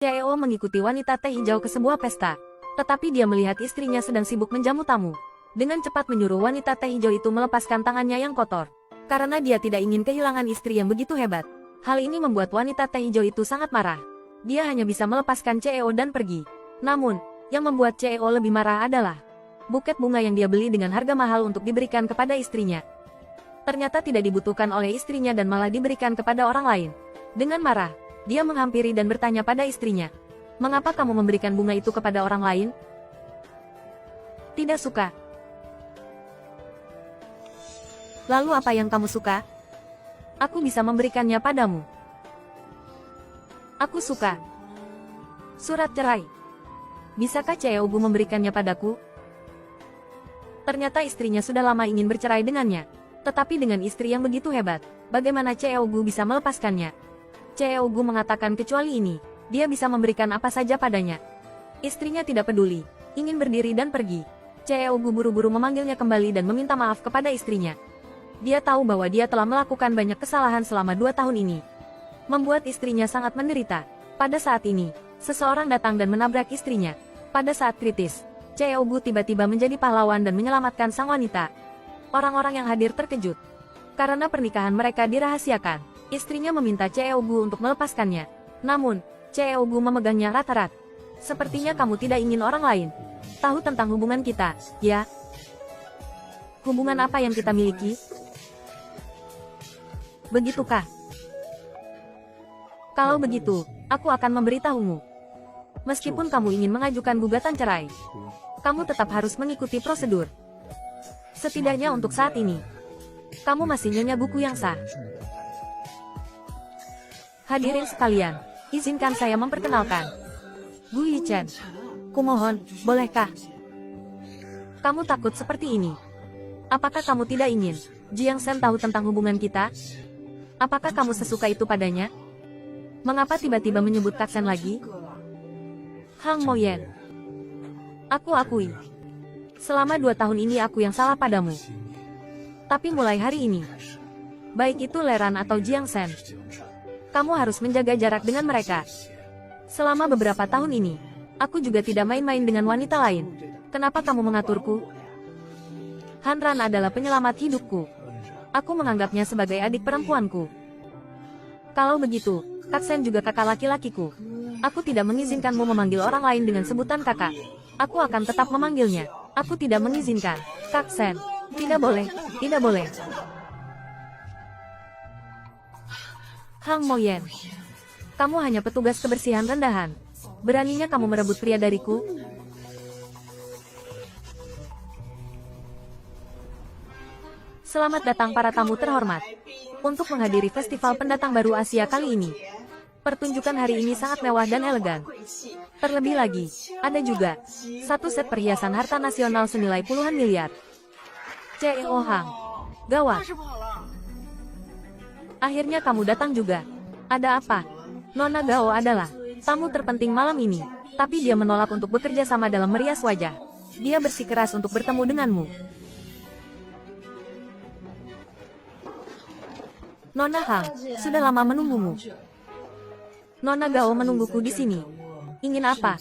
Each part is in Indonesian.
CEO mengikuti wanita teh hijau ke sebuah pesta. Tetapi dia melihat istrinya sedang sibuk menjamu tamu. Dengan cepat menyuruh wanita teh hijau itu melepaskan tangannya yang kotor. Karena dia tidak ingin kehilangan istri yang begitu hebat. Hal ini membuat wanita teh hijau itu sangat marah. Dia hanya bisa melepaskan CEO dan pergi. Namun, yang membuat CEO lebih marah adalah buket bunga yang dia beli dengan harga mahal untuk diberikan kepada istrinya. Ternyata tidak dibutuhkan oleh istrinya dan malah diberikan kepada orang lain. Dengan marah, dia menghampiri dan bertanya pada istrinya, "Mengapa kamu memberikan bunga itu kepada orang lain?" "Tidak suka." "Lalu apa yang kamu suka?" "Aku bisa memberikannya padamu." "Aku suka surat cerai. Bisakah CEO Bu memberikannya padaku?" Ternyata istrinya sudah lama ingin bercerai dengannya. Tetapi dengan istri yang begitu hebat, bagaimana CEO Gu bisa melepaskannya? CEO Gu mengatakan kecuali ini, dia bisa memberikan apa saja padanya. Istrinya tidak peduli, ingin berdiri dan pergi. CEO Gu buru-buru memanggilnya kembali dan meminta maaf kepada istrinya. Dia tahu bahwa dia telah melakukan banyak kesalahan selama 2 tahun ini. Membuat istrinya sangat menderita. Pada saat ini, seseorang datang dan menabrak istrinya. Pada saat kritis, CEO Gu tiba-tiba menjadi pahlawan dan menyelamatkan sang wanita. Orang-orang yang hadir terkejut. Karena pernikahan mereka dirahasiakan. Istrinya meminta CEO Gu untuk melepaskannya. Namun, CEO Gu memegangnya erat-erat. "Sepertinya kamu tidak ingin orang lain tahu tentang hubungan kita, ya?" "Hubungan apa yang kita miliki?" "Begitukah? Kalau begitu, aku akan memberitahumu. Meskipun kamu ingin mengajukan gugatan cerai, kamu tetap harus mengikuti prosedur. Setidaknya untuk saat ini, kamu masih nyonya buku yang sah." Hadirin sekalian, izinkan saya memperkenalkan Gu Yichen. Kumohon, bolehkah? Kamu takut seperti ini? Apakah kamu tidak ingin Jiang Shen tahu tentang hubungan kita? Apakah kamu sesuka itu padanya? Mengapa tiba-tiba menyebut Kak Shen lagi? Hang Moyen. Aku akui. Selama 2 tahun ini aku yang salah padamu. Tapi mulai hari ini, baik itu Leran atau Jiang Shen, kamu harus menjaga jarak dengan mereka. Selama beberapa tahun ini, aku juga tidak main-main dengan wanita lain. Kenapa kamu mengaturku? Han Ran adalah penyelamat hidupku. Aku menganggapnya sebagai adik perempuanku. Kalau begitu, Kak Shen juga kakak laki-lakiku. Aku tidak mengizinkanmu memanggil orang lain dengan sebutan kakak. Aku akan tetap memanggilnya. Aku tidak mengizinkan. Kak Shen. Tidak boleh, tidak boleh. Hang Moyen. Kamu hanya petugas kebersihan rendahan. Beraninya kamu merebut pria dariku? Selamat datang para tamu terhormat. Untuk menghadiri festival pendatang baru Asia kali ini. Pertunjukan hari ini sangat mewah dan elegan. Terlebih lagi, ada juga satu set perhiasan harta nasional senilai puluhan miliar. CEO Hang. Gawat. Akhirnya kamu datang juga. Ada apa? Nona Gao adalah tamu terpenting malam ini. Tapi dia menolak untuk bekerja sama dalam merias wajah. Dia bersikeras untuk bertemu denganmu. Nona Hang, sudah lama menunggumu. Nona Gao menungguku di sini. Ingin apa?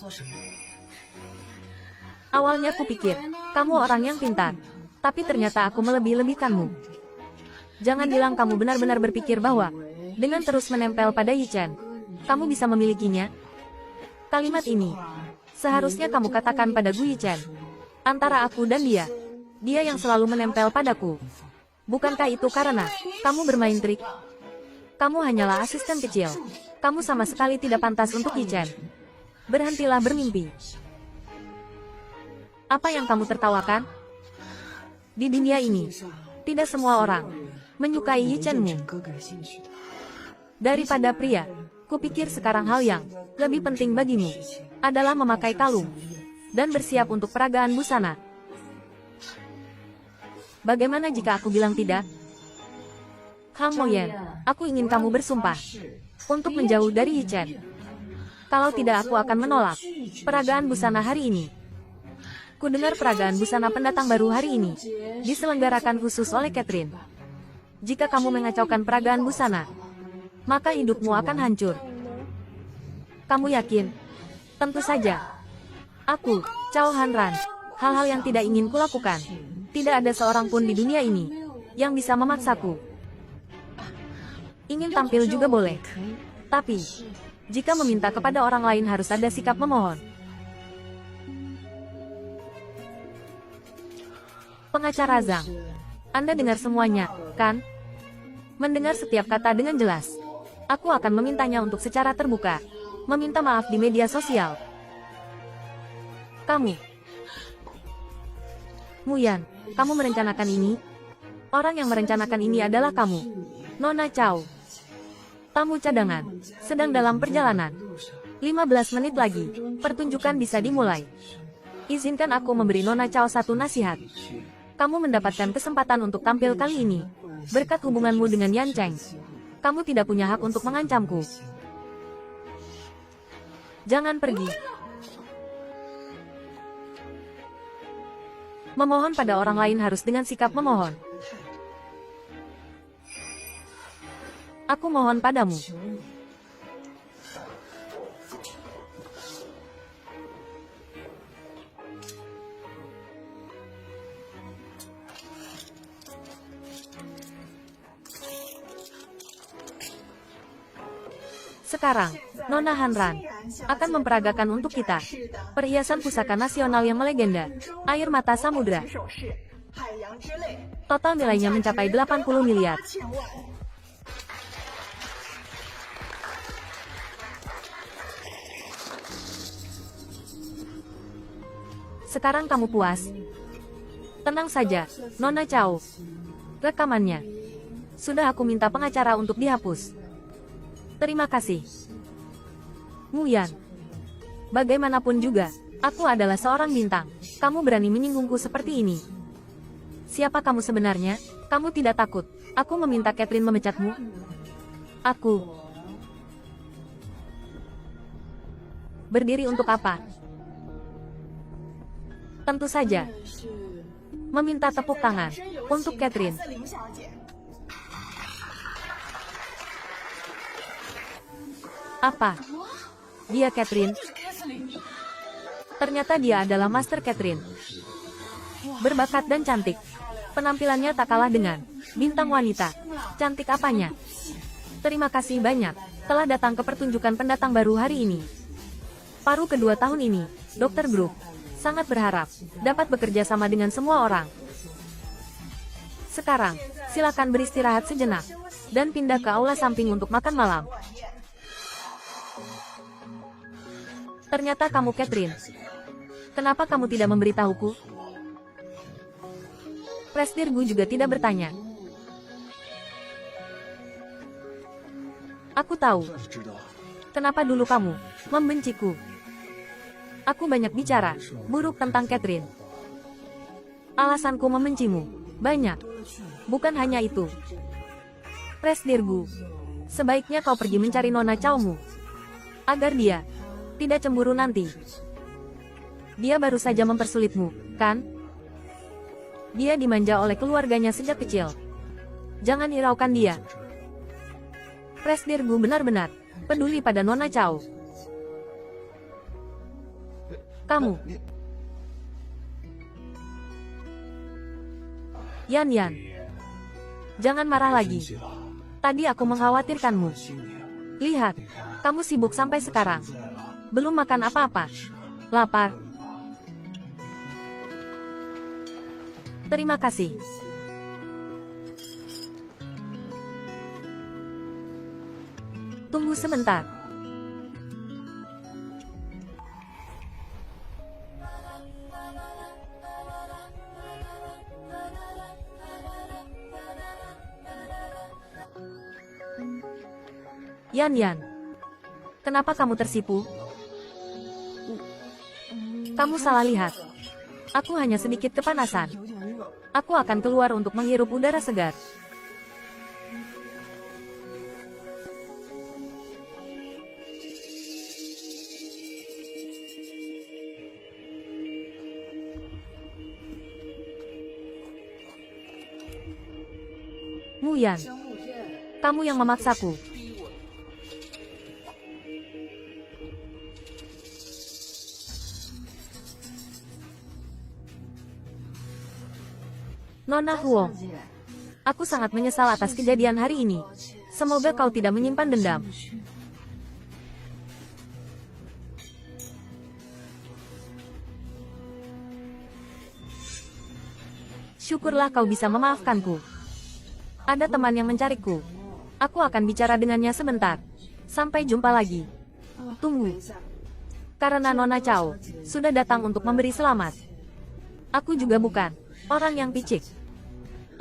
Awalnya kupikir, kamu orang yang pintar. Tapi ternyata aku melebih-lebihkanmu. Jangan bilang kamu benar-benar berpikir bahwa, dengan terus menempel pada Yichen, kamu bisa memilikinya. Kalimat ini, seharusnya kamu katakan pada Gu Yichen. Antara aku dan dia yang selalu menempel padaku. Bukankah itu karena kamu bermain trik? Kamu hanyalah asisten kecil. Kamu sama sekali tidak pantas untuk Yichen. Berhentilah bermimpi. Apa yang kamu tertawakan? Di dunia ini, tidak semua orang menyukai Yichenmu. Daripada pria, kupikir sekarang hal yang lebih penting bagimu adalah memakai kalung dan bersiap untuk peragaan busana. Bagaimana jika aku bilang tidak? Hang Moyen, aku ingin kamu bersumpah untuk menjauh dari Yichen. Kalau tidak aku akan menolak peragaan busana hari ini. Ku dengar peragaan busana pendatang baru hari ini diselenggarakan khusus oleh Catherine. Jika kamu mengacaukan peragaan busana, maka hidupmu akan hancur. Kamu yakin? Tentu saja. Aku, Cao Hanran. Hal-hal yang tidak ingin kulakukan. Tidak ada seorang pun di dunia ini yang bisa memaksaku. Ingin tampil juga boleh. Tapi, jika meminta kepada orang lain harus ada sikap memohon. Pengacara Zhang, Anda dengar semuanya, kan? Mendengar setiap kata dengan jelas. Aku akan memintanya untuk secara terbuka. Meminta maaf di media sosial. Kamu, Muyan, kamu merencanakan ini? Orang yang merencanakan ini adalah kamu, Nona Cao. Tamu cadangan, sedang dalam perjalanan. 15 menit lagi, pertunjukan bisa dimulai. Izinkan aku memberi Nona Cao satu nasihat. Kamu mendapatkan kesempatan untuk tampil kali ini. Berkat hubunganmu dengan Yan Cheng, kamu tidak punya hak untuk mengancamku. Jangan pergi. Memohon pada orang lain harus dengan sikap memohon. Aku mohon padamu. Sekarang, Nona Hanran akan memperagakan untuk kita perhiasan pusaka nasional yang melegenda, air mata samudra. Total nilainya mencapai 80 miliar. Sekarang kamu puas? Tenang saja, Nona Cao. Rekamannya sudah aku minta pengacara untuk dihapus. Terima kasih. Muyan. Bagaimanapun juga, aku adalah seorang bintang. Kamu berani menyinggungku seperti ini. Siapa kamu sebenarnya? Kamu tidak takut aku meminta Catherine memecatmu? Aku berdiri untuk apa? Tentu saja meminta tepuk tangan untuk Catherine. Apa? Dia Catherine? Ternyata dia adalah Master Catherine. Berbakat dan cantik. Penampilannya tak kalah dengan bintang wanita. Cantik apanya? Terima kasih banyak telah datang ke pertunjukan pendatang baru hari ini. Paruh kedua tahun ini, Dr. Brook sangat berharap dapat bekerja sama dengan semua orang. Sekarang, silakan beristirahat sejenak dan pindah ke aula samping untuk makan malam. Ternyata kamu Catherine. Kenapa kamu tidak memberitahuku? Presdirgu juga tidak bertanya. Aku tahu. Kenapa dulu kamu membenciku? Aku banyak bicara buruk tentang Catherine. Alasanku membencimu banyak. Bukan hanya itu. Presdirgu, sebaiknya kau pergi mencari Nona Cao-mu, agar dia tidak cemburu nanti. Dia baru saja mempersulitmu, kan? Dia dimanja oleh keluarganya sejak kecil. Jangan hiraukan dia. Presdirgu benar-benar peduli pada Nona Cao. Kamu, Yan, jangan marah lagi. Tadi aku mengkhawatirkanmu. Lihat, kamu sibuk sampai sekarang. Belum makan apa-apa. Lapar. Terima kasih. Tunggu sebentar. Yan, kenapa kamu tersipu? Kamu salah lihat. Aku hanya sedikit kepanasan. Aku akan keluar untuk menghirup udara segar. Muyan, kamu yang memaksaku. Nona Huong, aku sangat menyesal atas kejadian hari ini. Semoga kau tidak menyimpan dendam. Syukurlah kau bisa memaafkanku. Ada teman yang mencariku. Aku akan bicara dengannya sebentar. Sampai jumpa lagi. Tunggu. Karena Nona Chao sudah datang untuk memberi selamat. Aku juga bukan orang yang picik.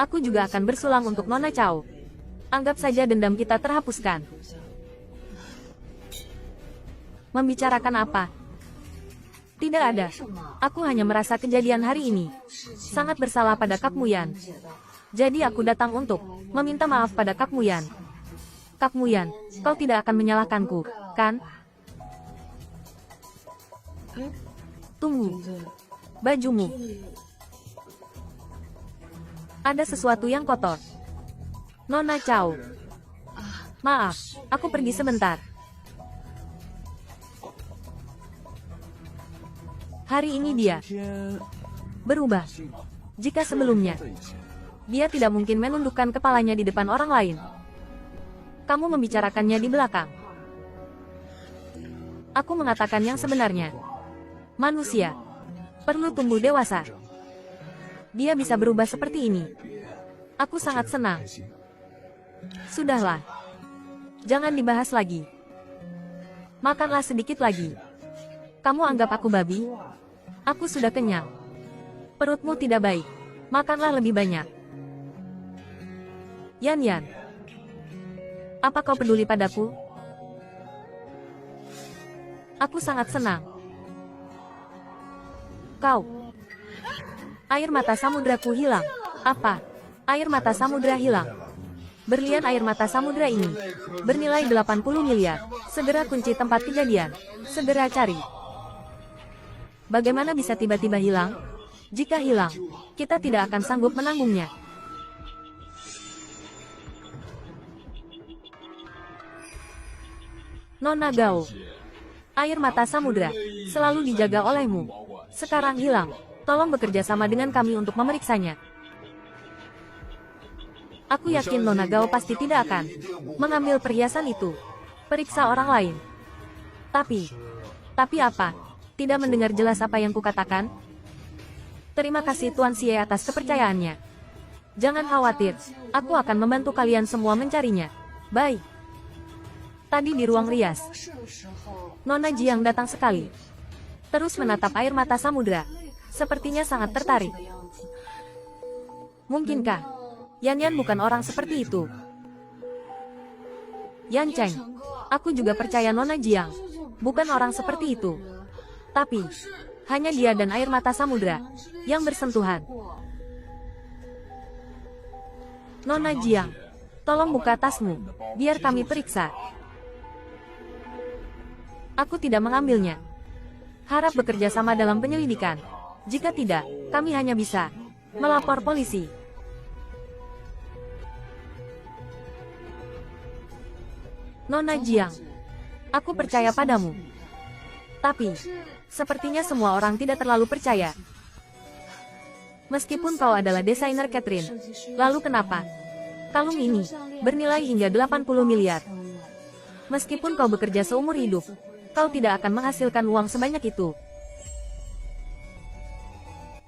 Aku juga akan bersulang untuk Nona Chao. Anggap saja dendam kita terhapuskan. Membicarakan apa? Tidak ada. Aku hanya merasa kejadian hari ini sangat bersalah pada Kak Muyan. Jadi aku datang untuk meminta maaf pada Kak Muyan. Kak Muyan, kau tidak akan menyalahkanku, kan? Tunggu. Bajumu. Ada sesuatu yang kotor. Nona Chao. Maaf, aku pergi sebentar. Hari ini dia berubah. Jika sebelumnya dia tidak mungkin menundukkan kepalanya di depan orang lain, kamu membicarakannya di belakang. Aku mengatakan yang sebenarnya. Manusia perlu tumbuh dewasa. Dia bisa berubah seperti ini. Aku sangat senang. Sudahlah. Jangan dibahas lagi. Makanlah sedikit lagi. Kamu anggap aku babi? Aku sudah kenyang. Perutmu tidak baik. Makanlah lebih banyak. Yan Yan. Apa kau peduli padaku? Aku sangat senang. Kau. Air mata samudraku hilang. Apa? Air mata samudra hilang. Berlian air mata samudra ini bernilai 80 miliar. Segera kunci tempat kejadian. Segera cari. Bagaimana bisa tiba-tiba hilang? Jika hilang, kita tidak akan sanggup menanggungnya. Nona Gao. Air mata samudra selalu dijaga olehmu. Sekarang hilang. Tolong bekerja sama dengan kami untuk memeriksanya. Aku yakin Nona Gao pasti tidak akan mengambil perhiasan itu. Periksa orang lain. Tapi apa? Tidak mendengar jelas apa yang kukatakan? Terima kasih Tuan Xie atas kepercayaannya. Jangan khawatir, aku akan membantu kalian semua mencarinya. Baik. Tadi di ruang rias, Nona Jiang datang sekali. Terus menatap air mata samudra. Sepertinya sangat tertarik. Mungkinkah Yan Yan bukan orang seperti itu? Yan Cheng, aku juga percaya Nona Jiang bukan orang seperti itu. Tapi, hanya dia dan air mata samudra yang bersentuhan. Nona Jiang, tolong buka tasmu, biar kami periksa. Aku tidak mengambilnya. Harap bekerja sama dalam penyelidikan. Jika tidak, kami hanya bisa melapor polisi. Nona Jiang, aku percaya padamu. Tapi, sepertinya semua orang tidak terlalu percaya. Meskipun kau adalah desainer Catherine, lalu kenapa? Kalung ini bernilai hingga 80 miliar. Meskipun kau bekerja seumur hidup, kau tidak akan menghasilkan uang sebanyak itu.